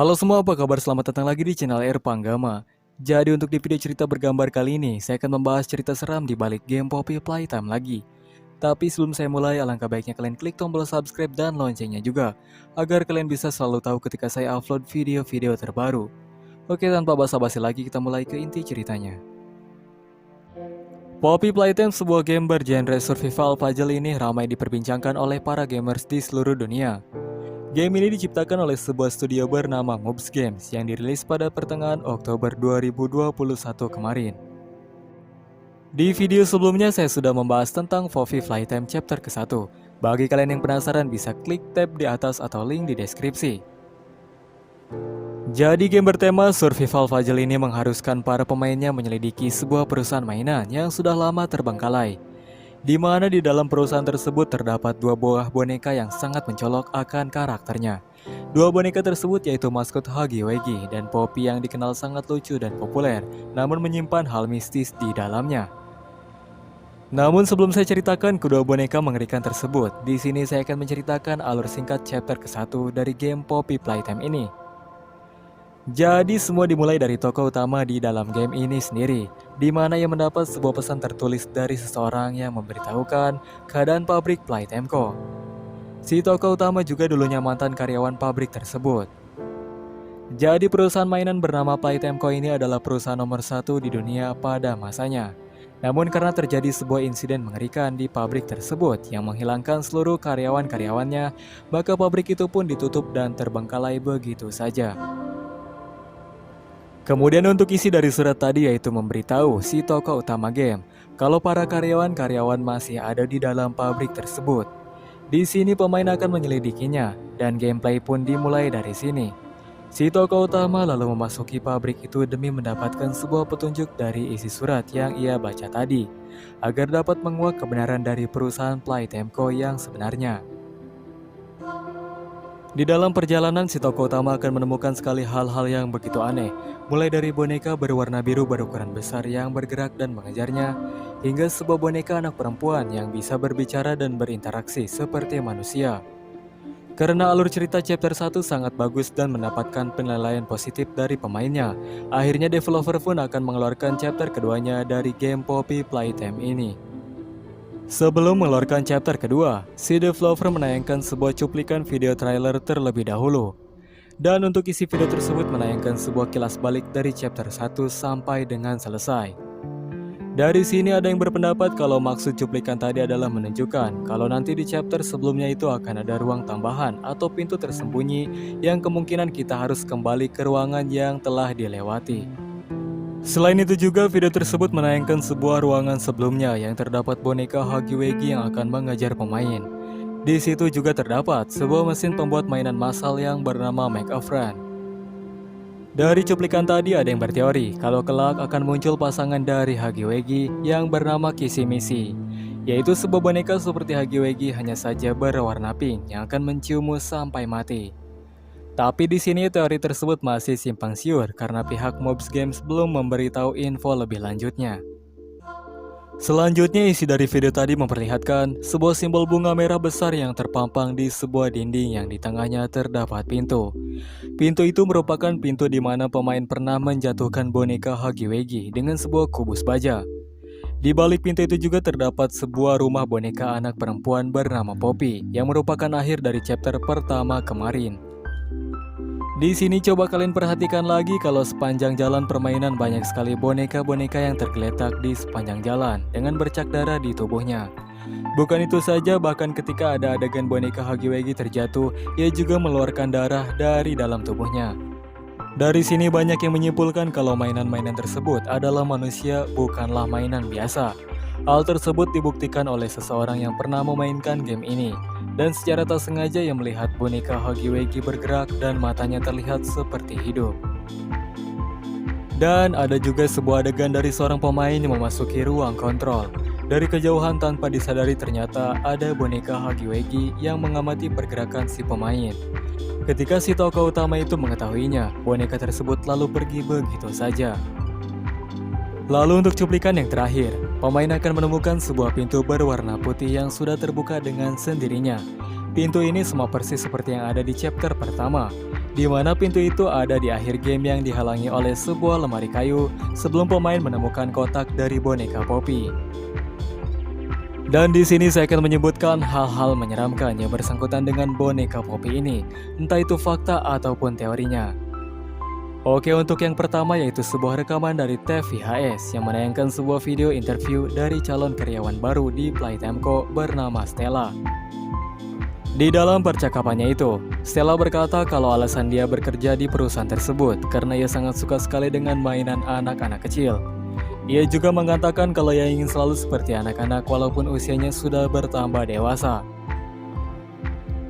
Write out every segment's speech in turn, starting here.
Halo semua, apa kabar? Selamat datang lagi di channel Erpanggama. Jadi untuk di video cerita bergambar kali ini, saya akan membahas cerita seram di balik game Poppy Playtime lagi. Tapi sebelum saya mulai, alangkah baiknya kalian klik tombol subscribe dan loncengnya juga, agar kalian bisa selalu tahu ketika saya upload video-video terbaru. Oke, tanpa basa-basi lagi, kita mulai ke inti ceritanya. Poppy Playtime, sebuah game bergenre survival puzzle ini ramai diperbincangkan oleh para gamers di seluruh dunia. Game ini diciptakan oleh sebuah studio bernama Moobs Games yang dirilis pada pertengahan Oktober 2021 kemarin. Di video sebelumnya saya sudah membahas tentang Poppy Playtime chapter ke-1. Bagi kalian yang penasaran bisa klik tab di atas atau link di deskripsi. Jadi game bertema survival puzzle ini mengharuskan para pemainnya menyelidiki sebuah perusahaan mainan yang sudah lama terbengkalai, di mana di dalam perusahaan tersebut terdapat dua buah boneka yang sangat mencolok akan karakternya. Dua boneka tersebut yaitu maskot Huggy Wuggy dan Poppy yang dikenal sangat lucu dan populer, namun menyimpan hal mistis di dalamnya. Namun sebelum saya ceritakan kedua boneka mengerikan tersebut, di sini saya akan menceritakan alur singkat chapter ke-1 dari game Poppy Playtime ini. Jadi semua dimulai dari tokoh utama di dalam game ini sendiri, di mana ia mendapat sebuah pesan tertulis dari seseorang yang memberitahukan keadaan pabrik Playtime Co. Si tokoh utama juga dulunya mantan karyawan pabrik tersebut. Jadi perusahaan mainan bernama Playtime Co ini adalah perusahaan nomor 1 di dunia pada masanya. Namun karena terjadi sebuah insiden mengerikan di pabrik tersebut yang menghilangkan seluruh karyawan-karyawannya, maka pabrik itu pun ditutup dan terbengkalai begitu saja. Kemudian untuk isi dari surat tadi yaitu memberitahu si tokoh utama game kalau para karyawan-karyawan masih ada di dalam pabrik tersebut. Di sini pemain akan menyelidikinya dan gameplay pun dimulai dari sini. Si tokoh utama lalu memasuki pabrik itu demi mendapatkan sebuah petunjuk dari isi surat yang ia baca tadi, agar dapat menguak kebenaran dari perusahaan Playtime Co yang sebenarnya. Di dalam perjalanan, si tokoh utama akan menemukan sekali hal-hal yang begitu aneh, mulai dari boneka berwarna biru berukuran besar yang bergerak dan mengejarnya, hingga sebuah boneka anak perempuan yang bisa berbicara dan berinteraksi seperti manusia. Karena alur cerita chapter 1 sangat bagus dan mendapatkan penilaian positif dari pemainnya, akhirnya developer pun akan mengeluarkan chapter keduanya dari game Poppy Playtime ini. Sebelum mengeluarkan chapter kedua, si developer menayangkan sebuah cuplikan video trailer terlebih dahulu. Dan untuk isi video tersebut menayangkan sebuah kilas balik dari chapter 1 sampai dengan selesai. Dari sini ada yang berpendapat kalau maksud cuplikan tadi adalah menunjukkan kalau nanti di chapter sebelumnya itu akan ada ruang tambahan atau pintu tersembunyi yang kemungkinan kita harus kembali ke ruangan yang telah dilewati. Selain itu juga video tersebut menayangkan sebuah ruangan sebelumnya yang terdapat boneka Huggy Wuggy yang akan mengajar pemain. Di situ juga terdapat sebuah mesin pembuat mainan massal yang bernama Make a Friend. Dari cuplikan tadi ada yang berteori kalau kelak akan muncul pasangan dari Huggy Wuggy yang bernama Kissy Missy, yaitu sebuah boneka seperti Huggy Wuggy hanya saja berwarna pink yang akan menciummu sampai mati. Tapi di sini teori tersebut masih simpang siur karena pihak Moobs Games belum memberitahu info lebih lanjutnya. Selanjutnya isi dari video tadi memperlihatkan sebuah simbol bunga merah besar yang terpampang di sebuah dinding yang di tengahnya terdapat pintu. Pintu itu merupakan pintu di mana pemain pernah menjatuhkan boneka Huggy Wuggy dengan sebuah kubus baja. Di balik pintu itu juga terdapat sebuah rumah boneka anak perempuan bernama Poppy yang merupakan akhir dari chapter pertama kemarin. Di sini coba kalian perhatikan lagi kalau sepanjang jalan permainan banyak sekali boneka-boneka yang tergeletak di sepanjang jalan dengan bercak darah di tubuhnya. Bukan itu saja, bahkan ketika ada adegan boneka Huggy Wuggy terjatuh, ia juga mengeluarkan darah dari dalam tubuhnya. Dari sini banyak yang menyimpulkan kalau mainan-mainan tersebut adalah manusia, bukanlah mainan biasa. Hal tersebut dibuktikan oleh seseorang yang pernah memainkan game ini. Dan secara tak sengaja ia melihat boneka Huggy Wuggy bergerak dan matanya terlihat seperti hidup. Dan ada juga sebuah adegan dari seorang pemain yang memasuki ruang kontrol. Dari kejauhan tanpa disadari ternyata ada boneka Huggy Wuggy yang mengamati pergerakan si pemain. Ketika si tokoh utama itu mengetahuinya, boneka tersebut lalu pergi begitu saja. Lalu untuk cuplikan yang terakhir, pemain akan menemukan sebuah pintu berwarna putih yang sudah terbuka dengan sendirinya. Pintu ini sama persis seperti yang ada di chapter pertama, di mana pintu itu ada di akhir game yang dihalangi oleh sebuah lemari kayu sebelum pemain menemukan kotak dari boneka Poppy. Dan di sini saya akan menyebutkan hal-hal menyeramkan yang bersangkutan dengan boneka Poppy ini, entah itu fakta ataupun teorinya. Oke, untuk yang pertama yaitu sebuah rekaman dari TVHS yang menayangkan sebuah video interview dari calon karyawan baru di Playtime.co bernama Stella. Di dalam percakapannya itu, Stella berkata kalau alasan dia bekerja di perusahaan tersebut karena ia sangat suka sekali dengan mainan anak-anak kecil. Ia juga mengatakan kalau ia ingin selalu seperti anak-anak walaupun usianya sudah bertambah dewasa.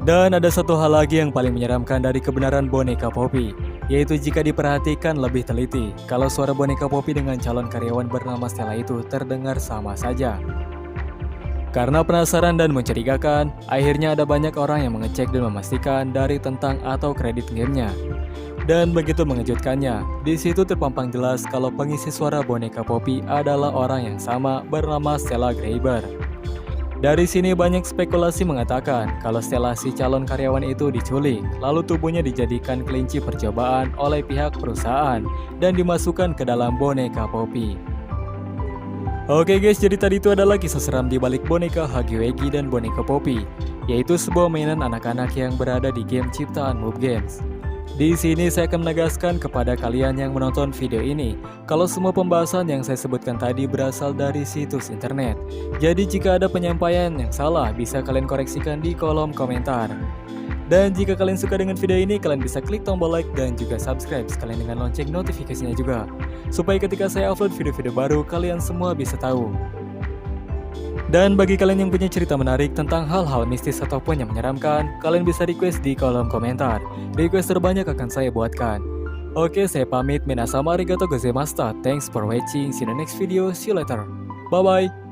Dan ada satu hal lagi yang paling menyeramkan dari kebenaran boneka Poppy, yaitu jika diperhatikan lebih teliti, kalau suara boneka Poppy dengan calon karyawan bernama Stella itu terdengar sama saja. Karena penasaran dan mencurigakan, akhirnya ada banyak orang yang mengecek dan memastikan dari tentang atau kredit gamenya. Dan begitu mengejutkannya, di situ terpampang jelas kalau pengisi suara boneka Poppy adalah orang yang sama bernama Stella Graeber. Dari sini banyak spekulasi mengatakan kalau Stella si calon karyawan itu diculik, lalu tubuhnya dijadikan kelinci percobaan oleh pihak perusahaan dan dimasukkan ke dalam boneka Poppy. Oke guys, jadi tadi itu adalah kisah seram di balik boneka Huggy Wuggy dan boneka Poppy, yaitu sebuah mainan anak-anak yang berada di game ciptaan Mob Games. Di sini saya akan menegaskan kepada kalian yang menonton video ini, kalau semua pembahasan yang saya sebutkan tadi berasal dari situs internet. Jadi jika ada penyampaian yang salah, bisa kalian koreksikan di kolom komentar. Dan jika kalian suka dengan video ini, kalian bisa klik tombol like dan juga subscribe sekalian dengan lonceng notifikasinya juga, supaya ketika saya upload video-video baru, kalian semua bisa tahu. Dan bagi kalian yang punya cerita menarik tentang hal-hal mistis ataupun yang menyeramkan, kalian bisa request di kolom komentar. Request terbanyak akan saya buatkan. Oke, saya pamit. Minasama arigatou gozaimashita. Thanks for watching. See you in the next video. See you later. Bye-bye.